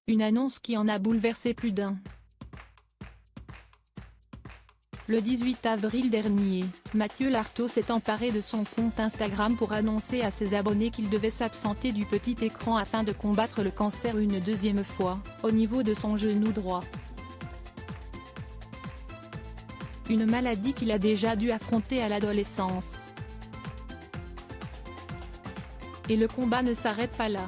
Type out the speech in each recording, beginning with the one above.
Une annonce qui en a bouleversé plus d'un. Le 18 avril dernier, Mathieu Lartaud s'est emparé de son compte Instagram pour annoncer à ses abonnés qu'il devait s'absenter du petit écran afin de combattre le cancer une deuxième fois, au niveau de son genou droit. Une maladie qu'il a déjà dû affronter à l'adolescence. Et le combat ne s'arrête pas là.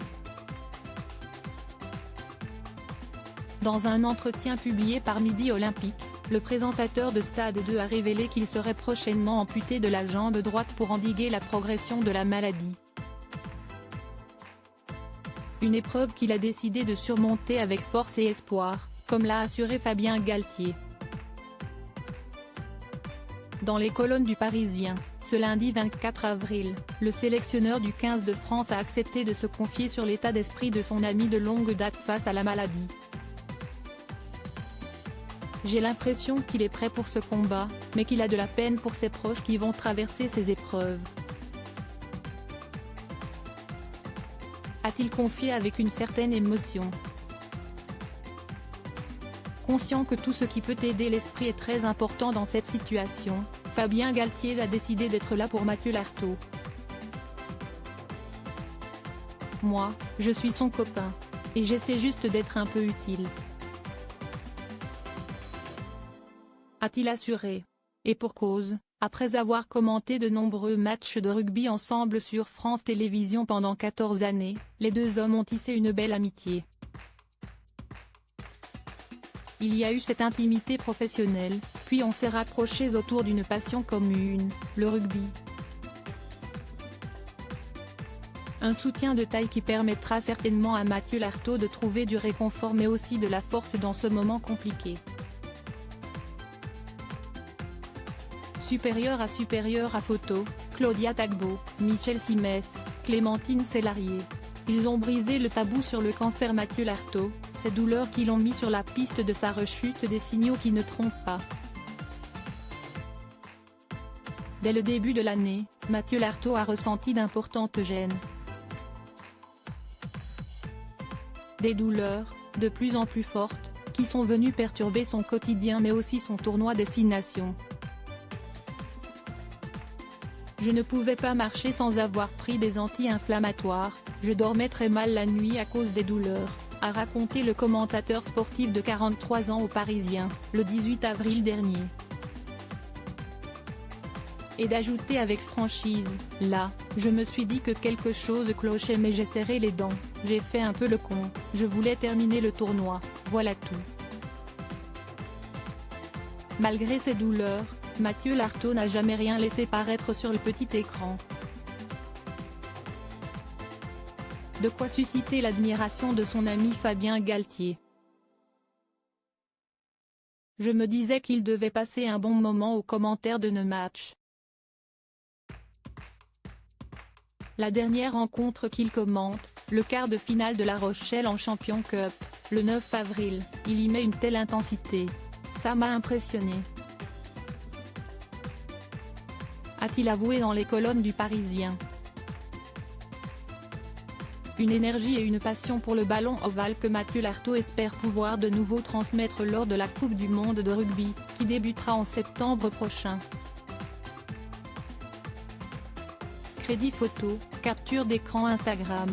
Dans un entretien publié par Midi Olympique, le présentateur de Stade 2 a révélé qu'il serait prochainement amputé de la jambe droite pour endiguer la progression de la maladie. Une épreuve qu'il a décidé de surmonter avec force et espoir, comme l'a assuré Fabien Galtier. Dans les colonnes du Parisien, ce lundi 24 avril, le sélectionneur du 15 de France a accepté de se confier sur l'état d'esprit de son ami de longue date face à la maladie. J'ai l'impression qu'il est prêt pour ce combat, mais qu'il a de la peine pour ses proches qui vont traverser ces épreuves. A-t-il confié avec une certaine émotion. Conscient que tout ce qui peut aider l'esprit est très important dans cette situation, Fabien Galtier a décidé d'être là pour Mathieu Lartaud. Moi, je suis son copain. Et j'essaie juste d'être un peu utile. A-t-il assuré. Et pour cause, après avoir commenté de nombreux matchs de rugby ensemble sur France Télévisions pendant 14 années, les deux hommes ont tissé une belle amitié. Il y a eu cette intimité professionnelle, puis on s'est rapprochés autour d'une passion commune, le rugby. Un soutien de taille qui permettra certainement à Mathieu Lartaud de trouver du réconfort mais aussi de la force dans ce moment compliqué. Supérieur à photo, Claudia Tagbo, Michel Simès, Clémentine Célarié. Ils ont brisé le tabou sur le cancer. Mathieu Lartaud, ces douleurs qui l'ont mis sur la piste de sa rechute, des signaux qui ne trompent pas. Dès le début de l'année, Mathieu Lartaud a ressenti d'importantes gênes. Des douleurs, de plus en plus fortes, qui sont venues perturber son quotidien mais aussi son tournoi Destination. Je ne pouvais pas marcher sans avoir pris des anti-inflammatoires, je dormais très mal la nuit à cause des douleurs, a raconté le commentateur sportif de 43 ans au Parisien, le 18 avril dernier. Et d'ajouter avec franchise, là, je me suis dit que quelque chose clochait mais j'ai serré les dents, j'ai fait un peu le con, je voulais terminer le tournoi, voilà tout. Malgré ces douleurs, Mathieu Lartaud n'a jamais rien laissé paraître sur le petit écran. De quoi susciter l'admiration de son ami Fabien Galtier. Je me disais qu'il devait passer un bon moment aux commentaires de nos matchs. La dernière rencontre qu'il commente, le quart de finale de La Rochelle en Champions Cup, le 9 avril, il y met une telle intensité. Ça m'a impressionné. A-t-il avoué dans les colonnes du Parisien. Une énergie et une passion pour le ballon ovale que Mathieu Lartaud espère pouvoir de nouveau transmettre lors de la Coupe du monde de rugby, qui débutera en septembre prochain. Crédit photo, capture d'écran Instagram.